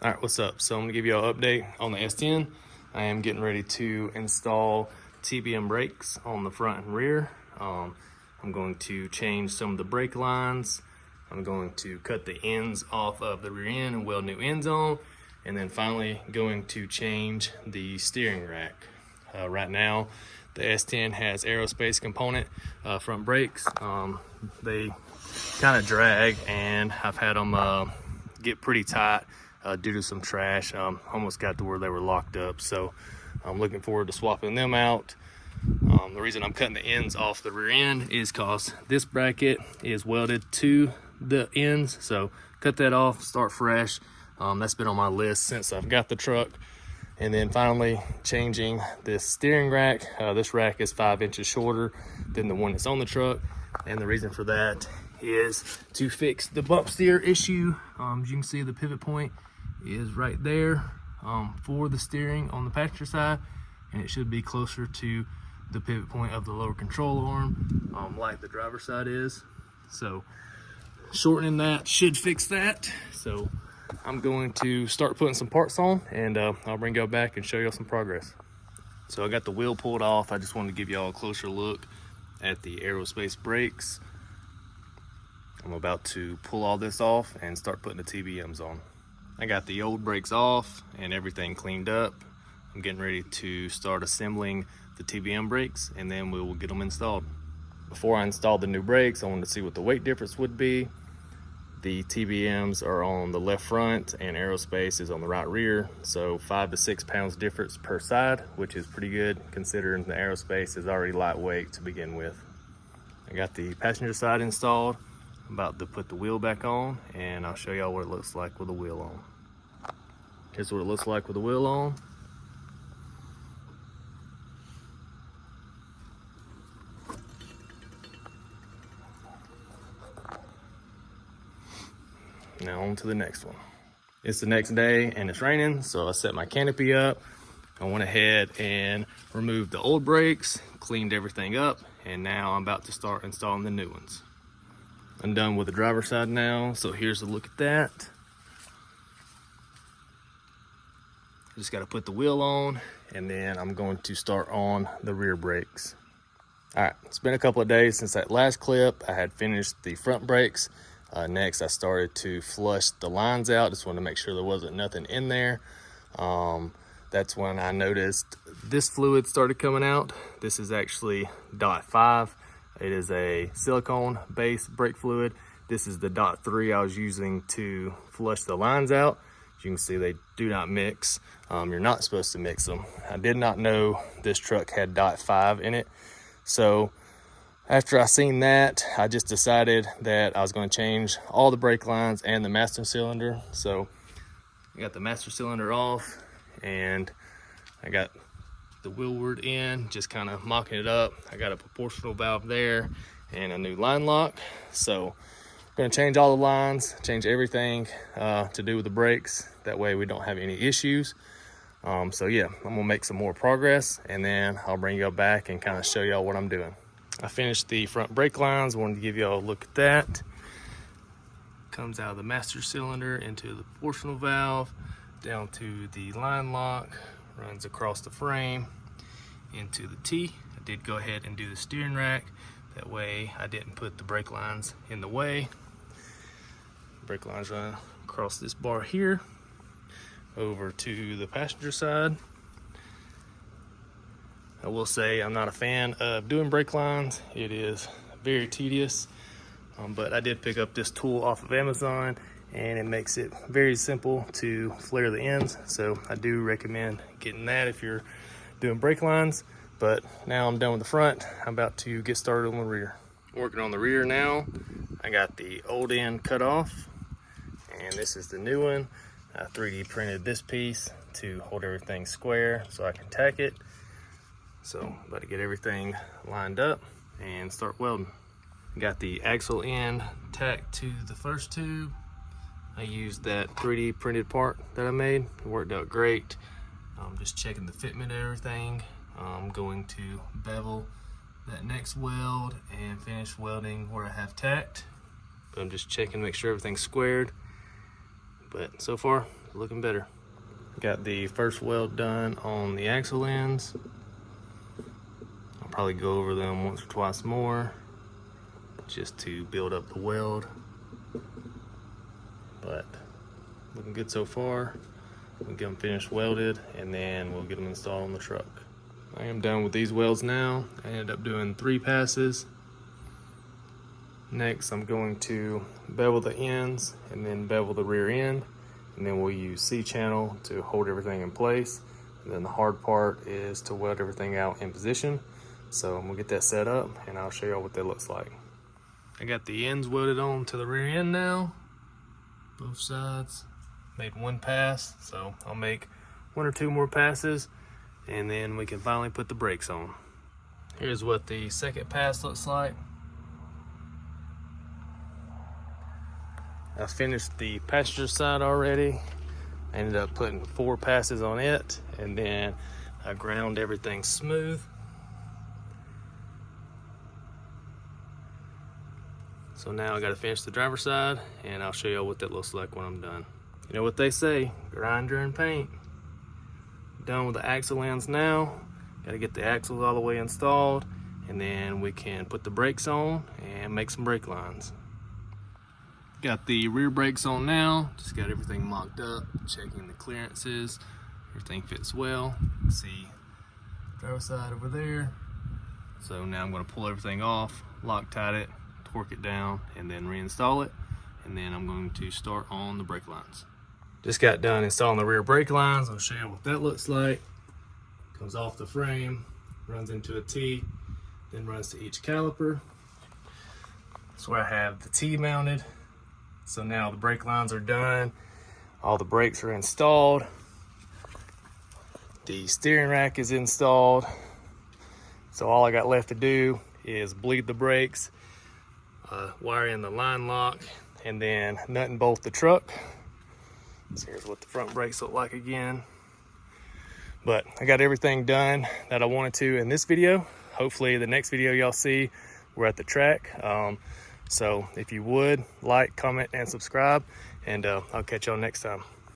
All right, what's up? So I'm gonna give you an update on the S10. I am getting ready to install TBM brakes on the front and rear. I'm going to change some of the brake lines. I'm going to cut the ends off of the rear end and weld new ends on. And then finally going to change the steering rack. Right now, the S10 has aerospace component front brakes. They kind of drag, and I've had them get pretty tight due to some trash. Almost got to where they were locked up, so I'm looking forward to swapping them out. The reason I'm cutting the ends off the rear end is because this bracket is welded to the ends, so cut that off, start fresh. That's been on my list since I've got the truck. And then finally changing this steering rack. This rack is 5 inches shorter than the one that's on the truck, and the reason for that is to fix the bump steer issue. As you can see, the pivot point is right there for the steering on the passenger side, and it should be closer to the pivot point of the lower control arm, like the driver's side is. So shortening that should fix that. So I'm going to start putting some parts on, and I'll bring y'all back and show y'all some progress. So I got the wheel pulled off. I just wanted to give y'all a closer look at the aerospace brakes. I'm about to pull all this off and start putting the TBMs on. I got the old brakes off and everything cleaned up. I'm getting ready to start assembling the TBM brakes, and then we will get them installed. Before I install the new brakes, I wanted to see what the weight difference would be. The TBMs are on the left front and aerospace is on the right rear, so 5 to 6 pounds difference per side, which is pretty good considering the aerospace is already lightweight to begin with. I got the passenger side installed. I'm about to put the wheel back on, and I'll show y'all what it looks like with the wheel on. Here's what it looks like with the wheel on. Now on to the next one. It's the next day and it's raining, so I set my canopy up. I went ahead and removed the old brakes, cleaned everything up, and now I'm about to start installing the new ones. I'm done with the driver's side now, so here's a look at that. I just got to put the wheel on, and then I'm going to start on the rear brakes. All right, it's been a couple of days since that last clip. I had finished the front brakes. Next, I started to flush the lines out. Just wanted to make sure there wasn't nothing in there. That's when I noticed this fluid started coming out. This is actually .5. It is a silicone-based brake fluid. This is the .3 I was using to flush the lines out. As you can see, they do not mix. You're not supposed to mix them. I did not know this truck had .5 in it. So after I seen that, I just decided that I was going to change all the brake lines and the master cylinder. So I got the master cylinder off, and I got the wheelward in, just kind of mocking it up. I got a proportional valve there and a new line lock. So I'm going to change all the lines, change everything to do with the brakes. That way we don't have any issues. So yeah, I'm gonna make some more progress, and then I'll bring y'all back and kind of show y'all what I'm doing. I finished the front brake lines. Wanted to give y'all a look at that. Comes out of the master cylinder into the proportional valve, down to the line lock, runs across the frame into the T. I did go ahead and do the steering rack. That way I didn't put the brake lines in the way. Brake lines run across this bar here, over to the passenger side. I will say I'm not a fan of doing brake lines. It is very tedious, but I did pick up this tool off of Amazon, and it makes it very simple to flare the ends. So I do recommend getting that if you're doing brake lines. But now I'm done with the front. I'm about to get started on the rear. Working on the rear now. I got the old end cut off, and this is the new one. I 3D printed this piece to hold everything square so I can tack it. So I'm about to get everything lined up and start welding. Got the axle end tacked to the first tube. I used that 3D printed part that I made. It worked out great. I'm just checking the fitment of everything. I'm going to bevel that next weld and finish welding where I have tacked. But I'm just checking to make sure everything's squared. but so far looking better. Got the first weld done on the axle ends. I'll probably go over them once or twice more just to build up the weld, but looking good so far. We'll get them finished welded and then we'll get them installed on the truck. I am done with these welds now. I ended up doing 3 passes. Next, I'm going to bevel the ends and then bevel the rear end, and then we'll use C-channel to hold everything in place. And then the hard part is to weld everything out in position. So I'm gonna get that set up and I'll show y'all what that looks like. I got the ends welded on to the rear end now, both sides. Made 1 pass, so I'll make 1 or 2 more passes and then we can finally put the brakes on. Here's what the second pass looks like. I finished the passenger side already. I ended up putting 4 passes on it, and then I ground everything smooth. So now I gotta finish the driver's side, and I'll show you what that looks like when I'm done. You know what they say, grind and paint. Done with the axle ends now. Gotta get the axles all the way installed, and then we can put the brakes on and make some brake lines. Got the rear brakes on now, just got everything mocked up, checking the clearances, everything fits well. You can see driver's side over there. So now I'm gonna pull everything off, Loctite it, torque it down, and then reinstall it. And then I'm going to start on the brake lines. Just got done installing the rear brake lines. I'll show you what that looks like. Comes off the frame, runs into a T, then runs to each caliper. That's where I have the T mounted. So now the brake lines are done. All the brakes are installed. The steering rack is installed. So all I got left to do is bleed the brakes, wire in the line lock, and then nut and bolt the truck. So here's what the front brakes look like again. But I got everything done that I wanted to in this video. Hopefully the next video y'all see, we're at the track. So if you would, like, comment, and subscribe, and I'll catch y'all next time.